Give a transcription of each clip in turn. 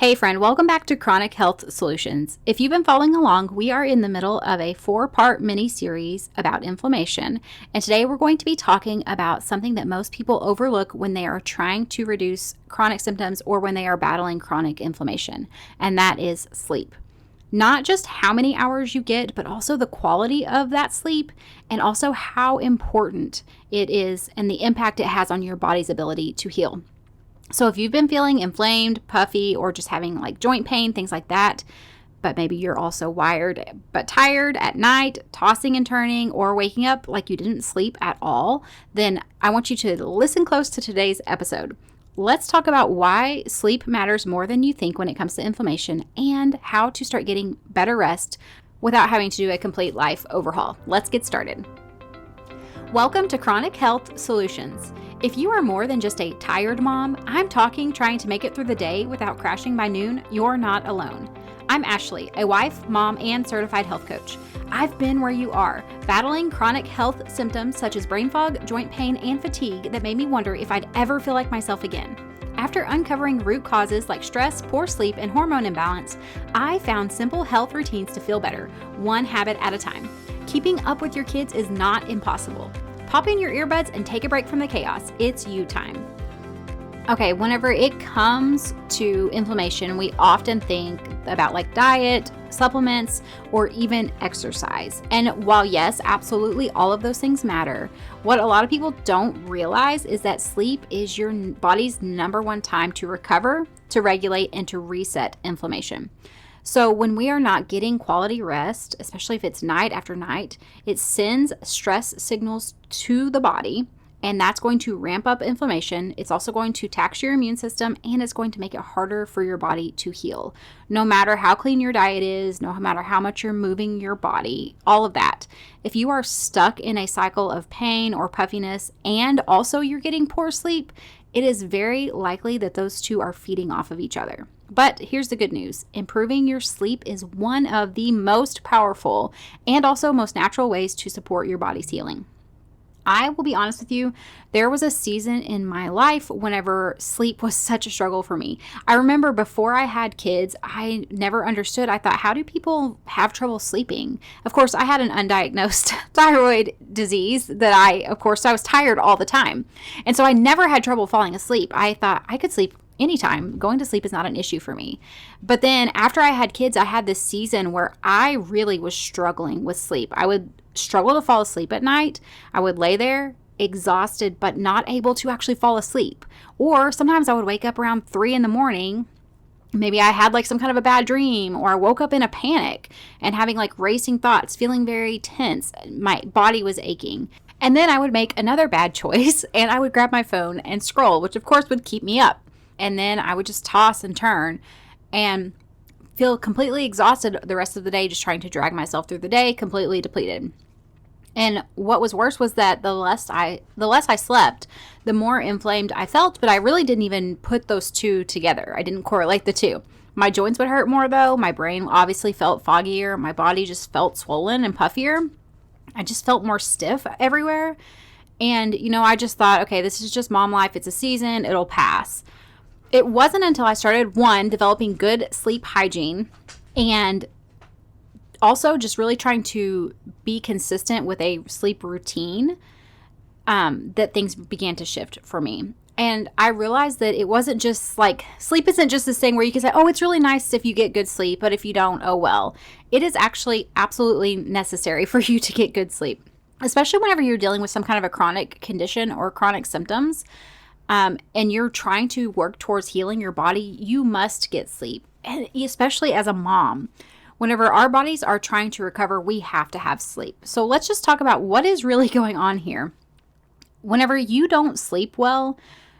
Hey friend, welcome back to Chronic Health Solutions. If you've been following along, we are in the middle of a 4-part mini-series about inflammation, and today we're going to be talking about something that most people overlook when they are trying to reduce chronic symptoms or when they are battling chronic inflammation, and that is sleep. Not just how many hours you get, but also the quality of that sleep and also how important it is and the impact it has on your body's ability to heal. So if you've been feeling inflamed, puffy, or just having like joint pain, things like that, but maybe you're also wired but tired at night, tossing and turning, or waking up like you didn't sleep at all, then I want you to listen close to today's episode. Let's talk about why sleep matters more than you think when it comes to inflammation and how to start getting better rest without having to do a complete life overhaul. Let's get started. Welcome to Chronic Health Solutions. If you are more than just a tired mom, I'm talking trying to make it through the day without crashing by noon, you're not alone. I'm Ashley, a wife, mom, and certified health coach. I've been where you are, battling chronic health symptoms such as brain fog, joint pain, and fatigue that made me wonder if I'd ever feel like myself again. After uncovering root causes like stress, poor sleep, and hormone imbalance, I found simple health routines to feel better, one habit at a time. Keeping up with your kids is not impossible. Pop in your earbuds and take a break from the chaos. It's you time. Okay, whenever it comes to inflammation, we often think about like diet, supplements, or even exercise. And while yes, absolutely all of those things matter, what a lot of people don't realize is that sleep is your body's number one time to recover, to regulate, and to reset inflammation. So when we are not getting quality rest, especially if it's night after night, it sends stress signals to the body, and that's going to ramp up inflammation. It's also going to tax your immune system, and it's going to make it harder for your body to heal. No matter how clean your diet is, no matter how much you're moving your body, all of that. If you are stuck in a cycle of pain or puffiness, and also you're getting poor sleep, it is very likely that those two are feeding off of each other. But here's the good news. Improving your sleep is one of the most powerful and also most natural ways to support your body's healing. I will be honest with you, there was a season in my life whenever sleep was such a struggle for me. I remember before I had kids, I never understood. I thought, how do people have trouble sleeping? Of course, I had an undiagnosed thyroid disease that I was tired all the time. And so I never had trouble falling asleep. I thought I could sleep anytime. Going to sleep is not an issue for me. But then after I had kids, I had this season where I really was struggling with sleep. I would struggle to fall asleep at night. I would lay there exhausted, but not able to actually fall asleep. Or sometimes I would wake up around 3 a.m. Maybe I had like some kind of a bad dream, or I woke up in a panic and having like racing thoughts, feeling very tense. My body was aching. And then I would make another bad choice and I would grab my phone and scroll, which of course would keep me up. And then I would just toss and turn and feel completely exhausted the rest of the day, just trying to drag myself through the day, completely depleted. And what was worse was that the less I slept, the more inflamed I felt, but I really didn't even put those two together. I didn't correlate the two. My joints would hurt more though. My brain obviously felt foggier. My body just felt swollen and puffier. I just felt more stiff everywhere. And, I just thought, okay, this is just mom life. It's a season. It'll pass. It wasn't until I started, developing good sleep hygiene and also just really trying to be consistent with a sleep routine that things began to shift for me. And I realized that it wasn't just like, sleep isn't just this thing where you can say, oh, it's really nice if you get good sleep, but if you don't, oh well. It is actually absolutely necessary for you to get good sleep, especially whenever you're dealing with some kind of a chronic condition or chronic symptoms. And you're trying to work towards healing your body, you must get sleep. And especially as a mom, whenever our bodies are trying to recover, we have to have sleep. So let's just talk about what is really going on here. Whenever you don't sleep well,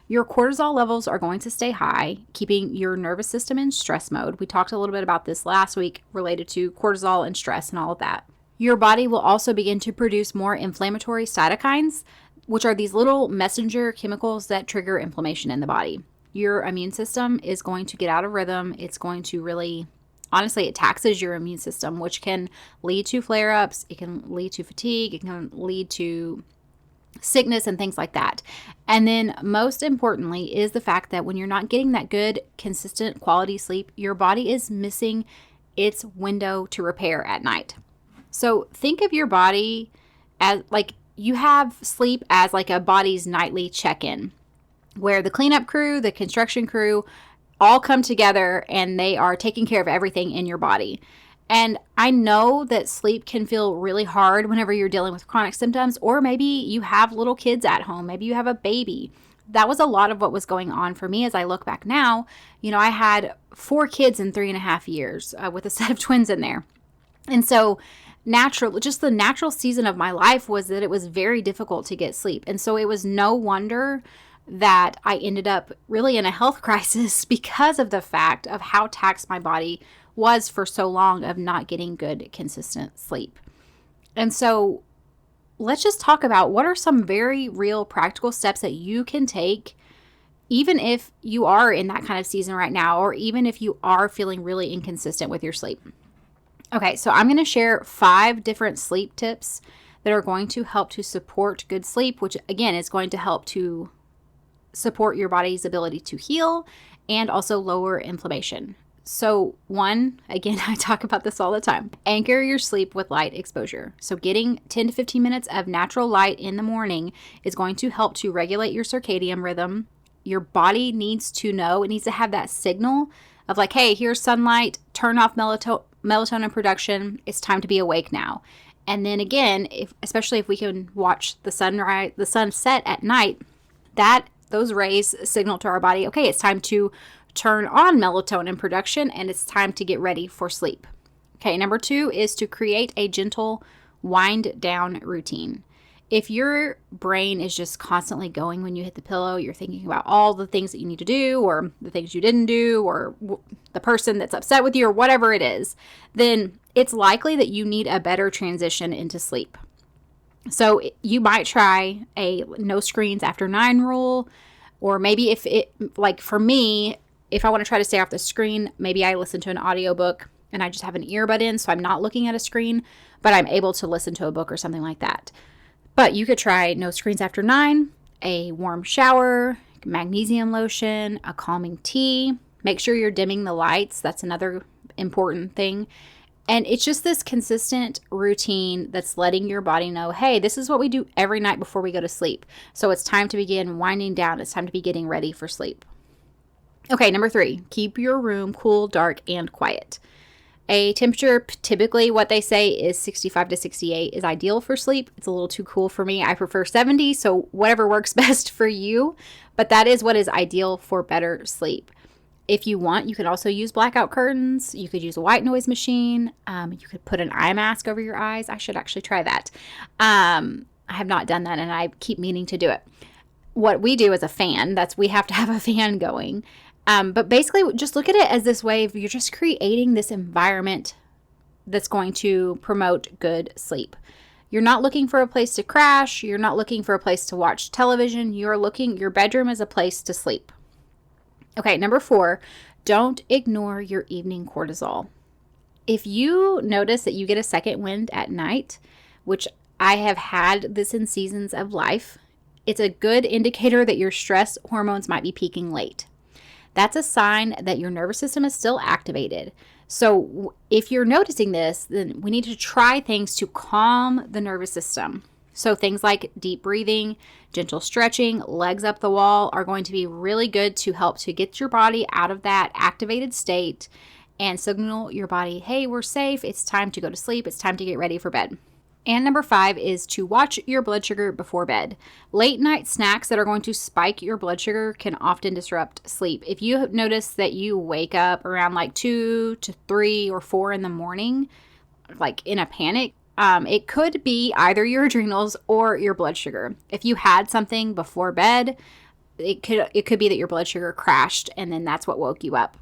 your cortisol levels are going to stay high, keeping your nervous system in stress mode. We talked a little bit about this last week related to cortisol and stress and all of that. Your body will also begin to produce more inflammatory cytokines, which are these little messenger chemicals that trigger inflammation in the body. Your immune system is going to get out of rhythm. It's going to really, honestly, it taxes your immune system, which can lead to flare-ups. It can lead to fatigue. It can lead to sickness and things like that. And then most importantly is the fact that when you're not getting that good, consistent quality sleep, your body is missing its window to repair at night. So think of your body as like you have sleep as like a body's nightly check-in, where the cleanup crew, the construction crew all come together and they are taking care of everything in your body. And I know that sleep can feel really hard whenever you're dealing with chronic symptoms, or maybe you have little kids at home, maybe you have a baby. That was a lot of what was going on for me as I look back now. I had 4 kids in 3.5 years with a set of twins in there. And so just the natural season of my life was that it was very difficult to get sleep. And so it was no wonder that I ended up really in a health crisis because of the fact of how taxed my body was for so long of not getting good, consistent sleep. And so let's just talk about what are some very real practical steps that you can take, even if you are in that kind of season right now, or even if you are feeling really inconsistent with your sleep. Okay, so I'm going to share 5 different sleep tips that are going to help to support good sleep, which again is going to help to support your body's ability to heal and also lower inflammation. So 1, again, I talk about this all the time, anchor your sleep with light exposure. So getting 10 to 15 minutes of natural light in the morning is going to help to regulate your circadian rhythm. Your body needs to know, it needs to have that signal of like, hey, here's sunlight, turn off melatonin production, it's time to be awake now. And then again, especially if we can watch the sunset at night, those rays signal to our body, okay, it's time to turn on melatonin production and it's time to get ready for sleep. Okay, number 2 is to create a gentle wind down routine. If your brain is just constantly going when you hit the pillow, you're thinking about all the things that you need to do or the things you didn't do or the person that's upset with you or whatever it is, then it's likely that you need a better transition into sleep. So you might try a no screens after 9 rule, or maybe for me, if I want to try to stay off the screen, maybe I listen to an audiobook and I just have an earbud in, so I'm not looking at a screen, but I'm able to listen to a book or something like that. But you could try no screens after 9, a warm shower, magnesium lotion, a calming tea. Make sure you're dimming the lights. That's another important thing. And it's just this consistent routine that's letting your body know, hey, this is what we do every night before we go to sleep. So it's time to begin winding down. It's time to be getting ready for sleep. Okay, number 3, keep your room cool, dark, and quiet. A temperature, typically what they say is 65 to 68 is ideal for sleep. It's a little too cool for me. I prefer 70, so whatever works best for you. But that is what is ideal for better sleep. If you want, you could also use blackout curtains. You could use a white noise machine. You could put an eye mask over your eyes. I should actually try that. I have not done that, and I keep meaning to do it. What we do is a fan. We have to have a fan going. But basically, just look at it as this way of you're just creating this environment that's going to promote good sleep. You're not looking for a place to crash. You're not looking for a place to watch television. Your bedroom is a place to sleep. Okay, number 4, don't ignore your evening cortisol. If you notice that you get a second wind at night, which I have had this in seasons of life, it's a good indicator that your stress hormones might be peaking late. That's a sign that your nervous system is still activated. So if you're noticing this, then we need to try things to calm the nervous system. So things like deep breathing, gentle stretching, legs up the wall are going to be really good to help to get your body out of that activated state and signal your body, hey, we're safe. It's time to go to sleep. It's time to get ready for bed. And number 5 is to watch your blood sugar before bed. Late night snacks that are going to spike your blood sugar can often disrupt sleep. If you notice that you wake up around like 2 to 3 or 4 in the morning, like in a panic, it could be either your adrenals or your blood sugar. If you had something before bed, it could be that your blood sugar crashed and then that's what woke you up.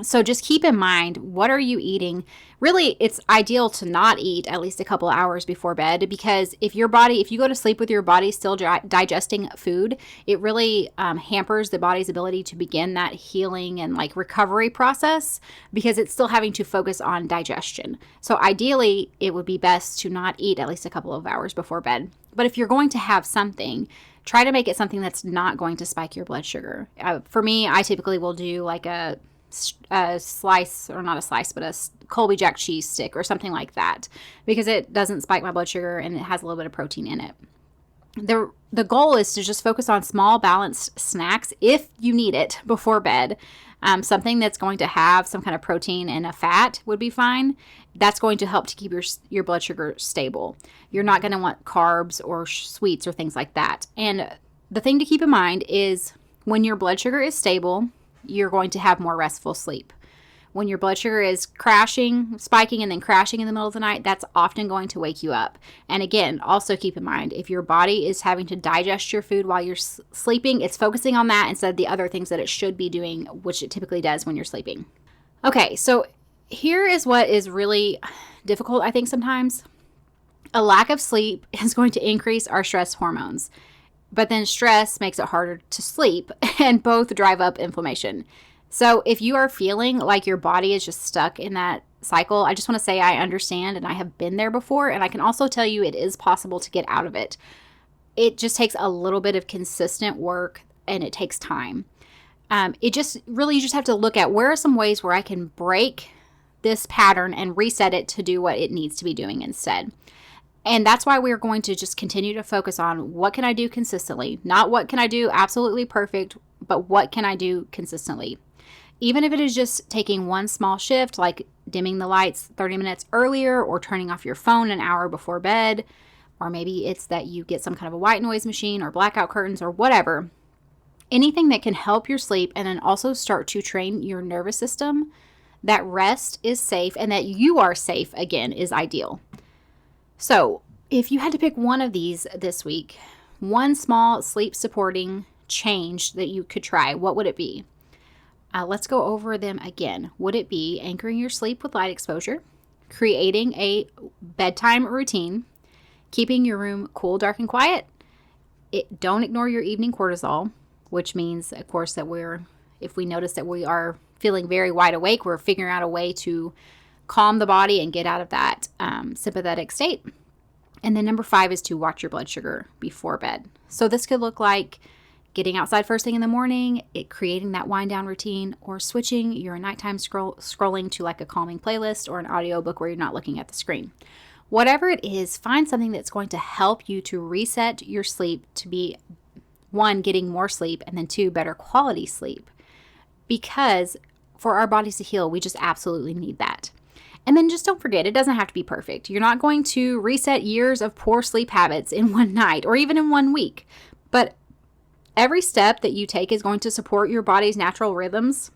So just keep in mind, what are you eating? Really, it's ideal to not eat at least a couple hours before bed, because if you go to sleep with your body still digesting food, it really hampers the body's ability to begin that healing and like recovery process, because it's still having to focus on digestion. So ideally, it would be best to not eat at least a couple of hours before bed. But if you're going to have something, try to make it something that's not going to spike your blood sugar. For me, I typically will do like a slice, or not a slice, but a Colby Jack cheese stick or something like that, because it doesn't spike my blood sugar and it has a little bit of protein in it. The goal is to just focus on small balanced snacks if you need it before bed. Something that's going to have some kind of protein and a fat would be fine. That's going to help to keep your blood sugar stable. You're not going to want carbs or sweets or things like that. And the thing to keep in mind is when your blood sugar is stable, you're going to have more restful sleep. When your blood sugar is spiking and then crashing in the middle of the night, that's often going to wake you up. And again, also keep in mind, if your body is having to digest your food while you're sleeping, it's focusing on that instead of the other things that it should be doing, which it typically does when you're sleeping. Okay, so here is what is really difficult, I think, sometimes. A lack of sleep is going to increase our stress hormones. But then stress makes it harder to sleep, and both drive up inflammation. So if you are feeling like your body is just stuck in that cycle, I just want to say I understand, and I have been there before, and I can also tell you it is possible to get out of it. It just takes a little bit of consistent work, and it takes time. You just have to look at where are some ways where I can break this pattern and reset it to do what it needs to be doing instead. And that's why we're going to just continue to focus on what can I do consistently, not what can I do absolutely perfect, but what can I do consistently. Even if it is just taking one small shift, like dimming the lights 30 minutes earlier or turning off your phone an hour before bed, or maybe it's that you get some kind of a white noise machine or blackout curtains or whatever. Anything that can help your sleep and then also start to train your nervous system that rest is safe and that you are safe again is ideal. So if you had to pick one of these this week, one small sleep supporting change that you could try, what would it be? Let's go over them again. Would it be anchoring your sleep with light exposure, creating a bedtime routine, keeping your room cool, dark, and quiet? Don't ignore your evening cortisol, which means, of course, that if we notice that we are feeling very wide awake, we're figuring out a way to calm the body and get out of that sympathetic state. And then number 5 is to watch your blood sugar before bed. So this could look like getting outside first thing in the morning, creating that wind down routine, or switching your nighttime scrolling to like a calming playlist or an audiobook where you're not looking at the screen. Whatever it is, find something that's going to help you to reset your sleep to be, 1, getting more sleep, and then 2, better quality sleep. Because for our bodies to heal, we just absolutely need that. And then just don't forget, it doesn't have to be perfect. You're not going to reset years of poor sleep habits in one night or even in 1 week. But every step that you take is going to support your body's natural rhythms,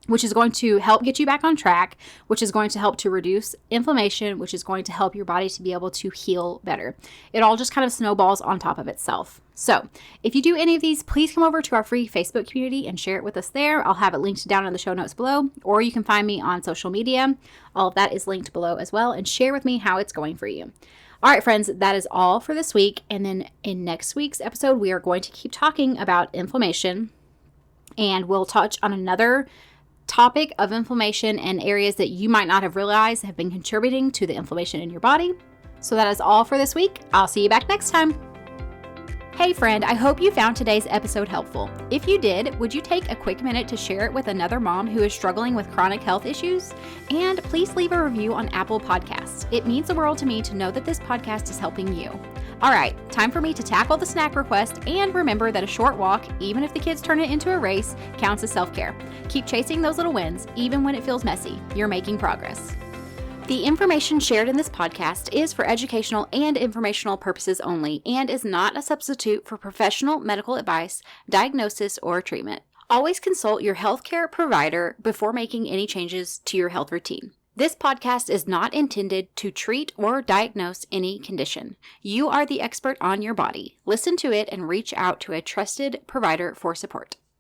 which is going to help get you back on track, which is going to help to reduce inflammation, which is going to help your body to be able to heal better. It all just kind of snowballs on top of itself. So if you do any of these, please come over to our free Facebook community and share it with us there. I'll have it linked down in the show notes below, or you can find me on social media. All of that is linked below as well, and share with me how it's going for you. All right, friends, that is all for this week. And then in next week's episode, we are going to keep talking about inflammation, and we'll touch on another topic of inflammation and areas that you might not have realized have been contributing to the inflammation in your body. So that is all for this week. I'll see you back next time. Hey friend, I hope you found today's episode helpful. If you did, would you take a quick minute to share it with another mom who is struggling with chronic health issues? And please leave a review on Apple Podcasts. It means the world to me to know that this podcast is helping you. All right, time for me to tackle the snack request, and remember that a short walk, even if the kids turn it into a race, counts as self-care. Keep chasing those little wins, even when it feels messy. You're making progress. The information shared in this podcast is for educational and informational purposes only and is not a substitute for professional medical advice, diagnosis, or treatment. Always consult your healthcare provider before making any changes to your health routine. This podcast is not intended to treat or diagnose any condition. You are the expert on your body. Listen to it and reach out to a trusted provider for support.